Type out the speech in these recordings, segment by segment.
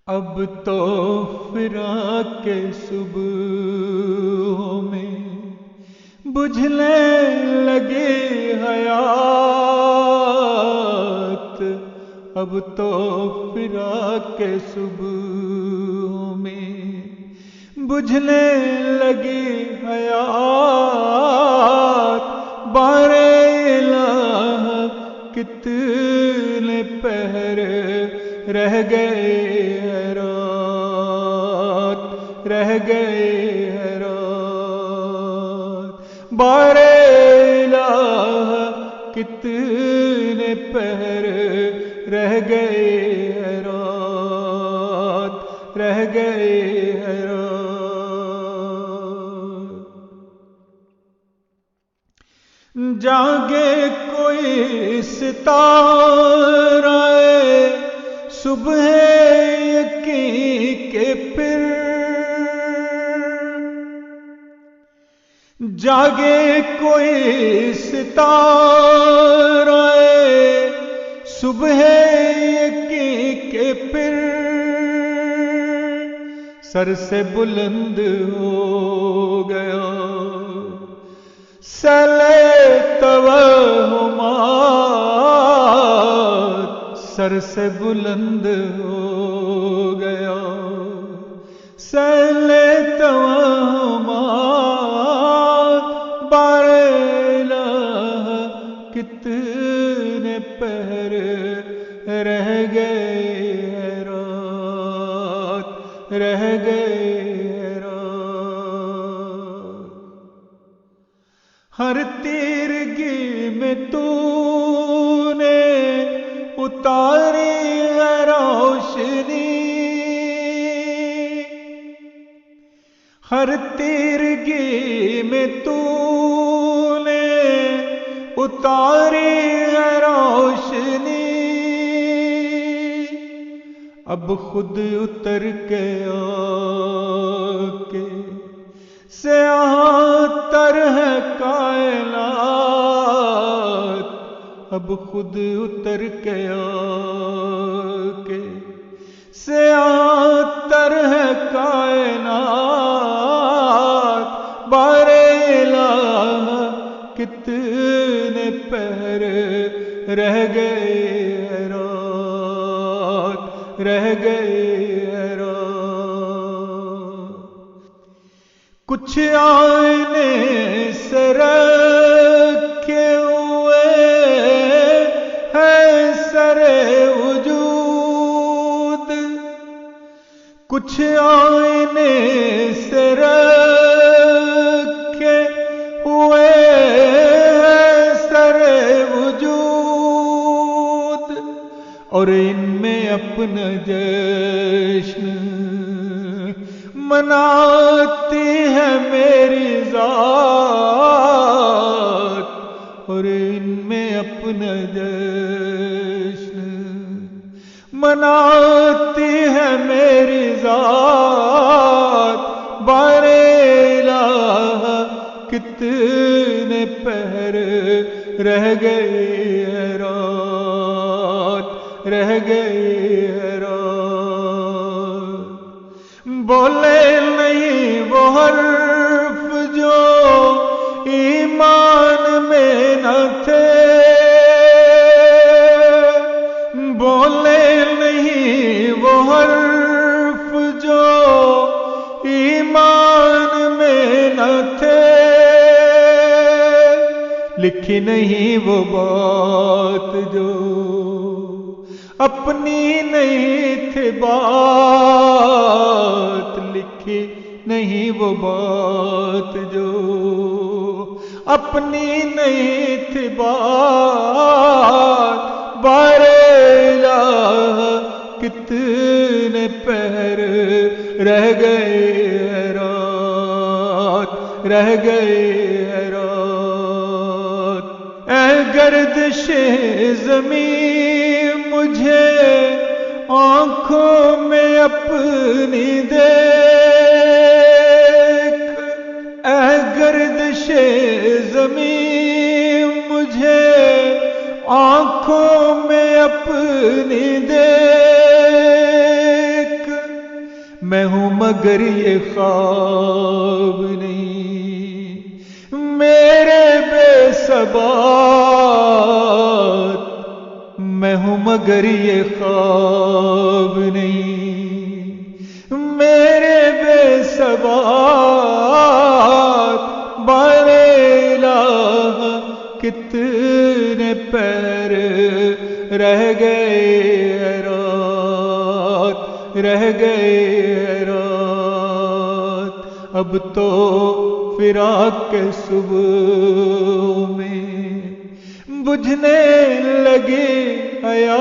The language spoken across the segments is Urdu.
اب تو فراق کے صبحوں میں بجھنے لگے حیات، اب تو فراق کے صبحوں میں بجھنے لگی حیات، بار الہ کتنے پہر رہ گئے ہیں رات، رہ گئے ہیں رات، بار الہ کتنے پہر رہ گئے ہیں رات، رہ گئے ہیں رات۔ جاگے کوئی ستارہ صبح یقین کے پھر، جاگے کوئی ستارہ صبح یقین کے پھر، سر سے بلند ہو گیا سیلِ توہمات، سر سے بلند ہو گیا سیلِ توہمات، بار الہ کتنے پہر رہ گئے ہیں رات، رہ گئے ہیں رات۔ ہر تیرگی میں تو نے اتاری ہے روشنی، ہر تیرگی میں تو نے اتاری ہے روشنی، اب خود اتر کے آ کے سیاہ تر ہے کائنات، اب خود اتر کے آ کے سیاہ تر ہے کائنات، بار الہ کتنے پہر رہ گئے ہیں رات، رہ گئے ہیں رات۔ کچھ آئینے سے رکھے ہوئے ہیں سر وجود، کچھ آئینے سے رکھے ہوئے ہیں سر وجود، اور ان میں اپنا جشن مناتی ہے میری ذات، اور ان میں اپنا جشن مناتی ہے میری ذات، بار الہ کتنے پہر رہ گئے ہیں رات، رہ گئے ہیں رات۔ بولے نہیں وہ حرف جو ایمان میں نہ تھے، بولے نہیں وہ حرف جو ایمان میں نہ تھے، لکھی نہیں وہ بات جو اپنی نہیں تھی بات، لکھی نہیں وہ بات جو اپنی نہیں تھی بات، بار الہ کتنے پہر رہ گئے ہیں رات، رہ گئے ہیں رات۔ اے گردش زمین مجھے آنکھوں میں اپنی دیکھ، اے گردش زمین مجھے آنکھوں میں اپنی دیکھ، مگر یہ خواب نہیں، میرے بے ثبات میں ہوں مگر یہ خواب نہیں، میرے بے ثبات بارے الہ کتنے پیر رہ گئے رات، رہ گئے رات، اب تو فراق کے صبح میں بجھنے لگی حیات،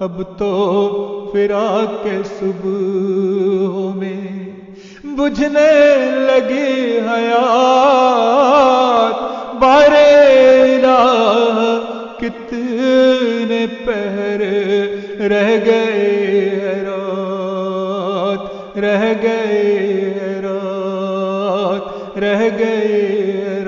اب تو فراق کے صبح میں بجھنے لگی حیات، بارے الہ کتنے پہر رہ گئے رات، رہ گئے رات، رہ گئے